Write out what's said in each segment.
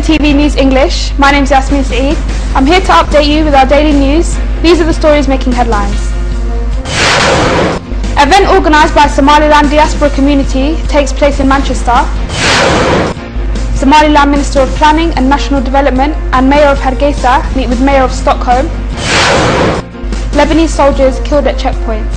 TV News English, my name is Yasmin Saeed. I'm here to update you with our daily news. These are the stories making headlines. Event organised by Somaliland diaspora community takes place in Manchester. Somaliland Minister of Planning and National Development and Mayor of Hargeisa meet with Mayor of Stockholm. Lebanese soldiers killed at checkpoint.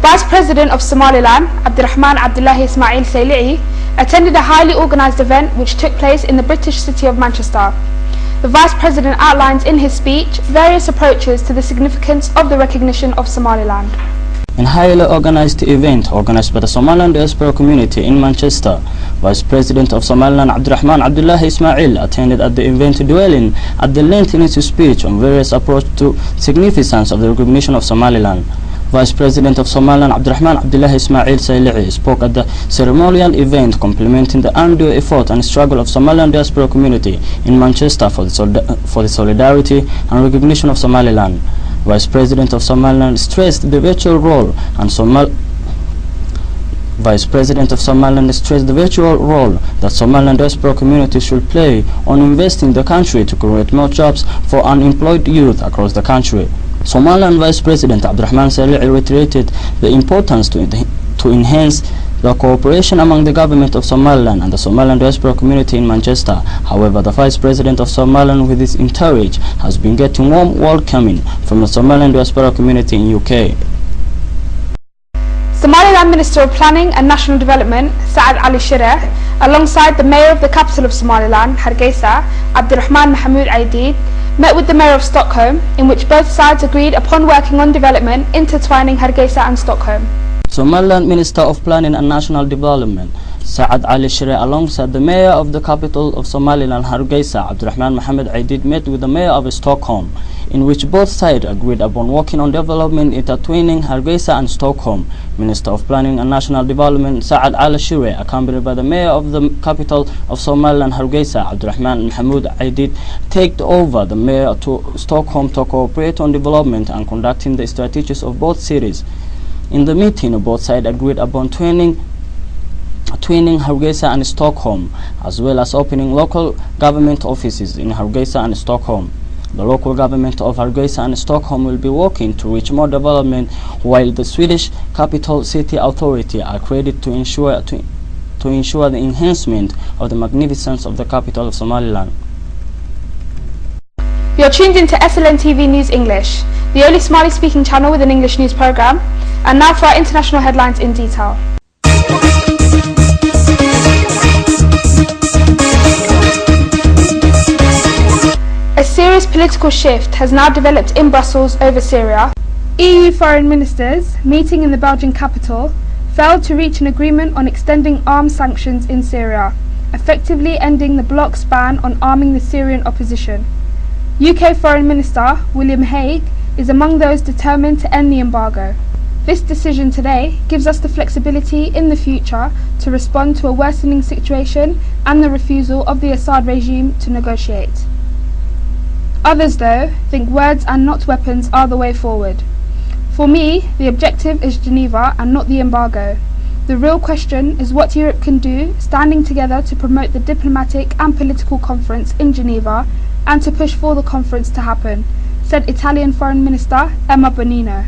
Vice President of Somaliland, Abdirahman Abdullahi Ismail Sayli'i, attended a highly organised event which took place in the British city of Manchester. The Vice President outlines in his speech various approaches to the significance of the recognition of Somaliland. In a highly organised event organised by the Somaliland diaspora community in Manchester, Vice President of Somaliland Abdirahman Abdullahi Ismail attended at the event, dwelling at the length in his speech on various approaches to significance of the recognition of Somaliland. Vice President of Somaliland Abdirahman Abdullahi Ismail Sayli'i spoke at the ceremonial event complimenting the undue effort and struggle of Somaliland diaspora community in Manchester for the solidarity and recognition of Somaliland. Vice President of Somaliland stressed the virtual role that Somaliland diaspora community should play on investing in the country to create more jobs for unemployed youth across the country. Somaliland Vice President Abdirahman Sayli'i reiterated the importance to enhance the cooperation among the government of Somaliland and the Somaliland diaspora community in Manchester. However, the Vice President of Somaliland with his entourage has been getting warm welcoming from the Somaliland diaspora community in UK. Somaliland Minister of Planning and National Development, Saad Ali Shireh, alongside the Mayor of the capital of Somaliland, Hargeisa, Abdirahman Mahmoud Aidid, met with the Mayor of Stockholm, in which both sides agreed upon working on development intertwining Hargeisa and Stockholm. Somaliland Minister of Planning and National Development, Saad Ali Shireh, alongside the Mayor of the capital of Somaliland, Hargeisa, Abdirahman Mahmoud Aidid, met with the Mayor of Stockholm, in which both sides agreed upon working on development intertwining Hargeisa and Stockholm. Minister of Planning and National Development Saad Ali Shireh, accompanied by the Mayor of the capital of Somaliland, Hargeisa, Abdirahman Mahmoud Aidid, take over the Mayor to Stockholm to cooperate on development and conducting the strategies of both cities. In the meeting, both sides agreed upon twinning Hargeisa and Stockholm, as well as opening local government offices in Hargeisa and Stockholm. The local government of Hargeisa and Stockholm will be working to reach more development, while the Swedish Capital City Authority are credited to ensure the enhancement of the magnificence of the capital of Somaliland. You're tuned into SLN TV News English, the only Somali-speaking channel with an English news programme. And now for our international headlines in detail. A serious political shift has now developed in Brussels over Syria. EU foreign ministers, meeting in the Belgian capital, failed to reach an agreement on extending arms sanctions in Syria, effectively ending the bloc's ban on arming the Syrian opposition. UK Foreign Minister William Hague is among those determined to end the embargo. This decision today gives us the flexibility in the future to respond to a worsening situation and the refusal of the Assad regime to negotiate. Others, though, think words and not weapons are the way forward. For me, the objective is Geneva and not the embargo. The real question is what Europe can do, standing together to promote the diplomatic and political conference in Geneva and to push for the conference to happen, said Italian Foreign Minister Emma Bonino.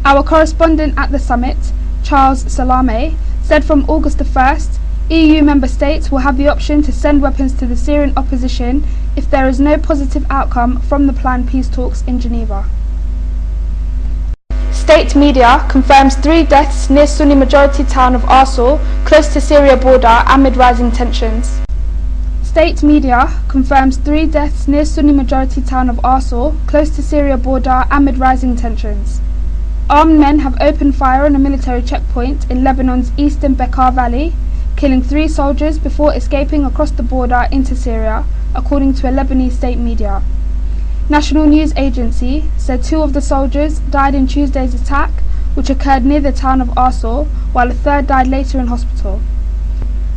Our correspondent at the summit, Charles Salame, said from August the 1st, EU member states will have the option to send weapons to the Syrian opposition if there is no positive outcome from the planned peace talks in Geneva. State media confirms 3 deaths near Sunni majority town of Arsul, close to Syria border amid rising tensions. State media confirms 3 deaths near Sunni majority town of Arsul, close to Syria border amid rising tensions. Armed men have opened fire on a military checkpoint in Lebanon's eastern Bekaa Valley, killing 3 soldiers before escaping across the border into Syria, according to a Lebanese state media. National News Agency said 2 of the soldiers died in Tuesday's attack, which occurred near the town of Arsul, while a 3rd died later in hospital.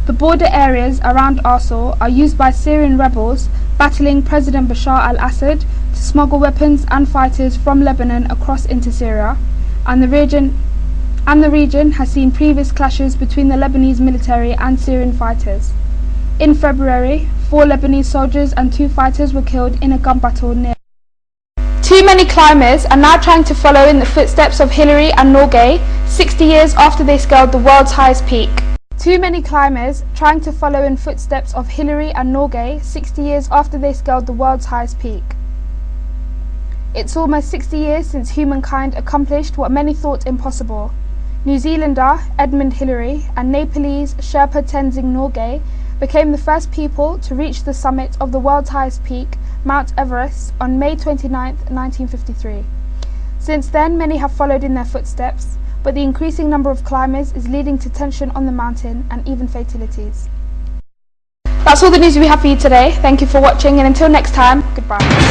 The border areas around Arsul are used by Syrian rebels battling President Bashar al-Assad to smuggle weapons and fighters from Lebanon across into Syria, and the region and the region has seen previous clashes between the Lebanese military and Syrian fighters. In February, 4 Lebanese soldiers and 2 fighters were killed in a gun battle near. Too many climbers are now trying to follow in the footsteps of Hillary and Norgay 60 years after they scaled the world's highest peak. Too many climbers trying to follow in footsteps of Hillary and Norgay 60 years after they scaled the world's highest peak. It's almost 60 years since humankind accomplished what many thought impossible. New Zealander Edmund Hillary and Nepalese Sherpa Tenzing Norgay became the first people to reach the summit of the world's highest peak, Mount Everest, on May 29, 1953. Since then, many have followed in their footsteps, but the increasing number of climbers is leading to tension on the mountain and even fatalities. That's all the news we have for you today. Thank you for watching, and until next time, goodbye.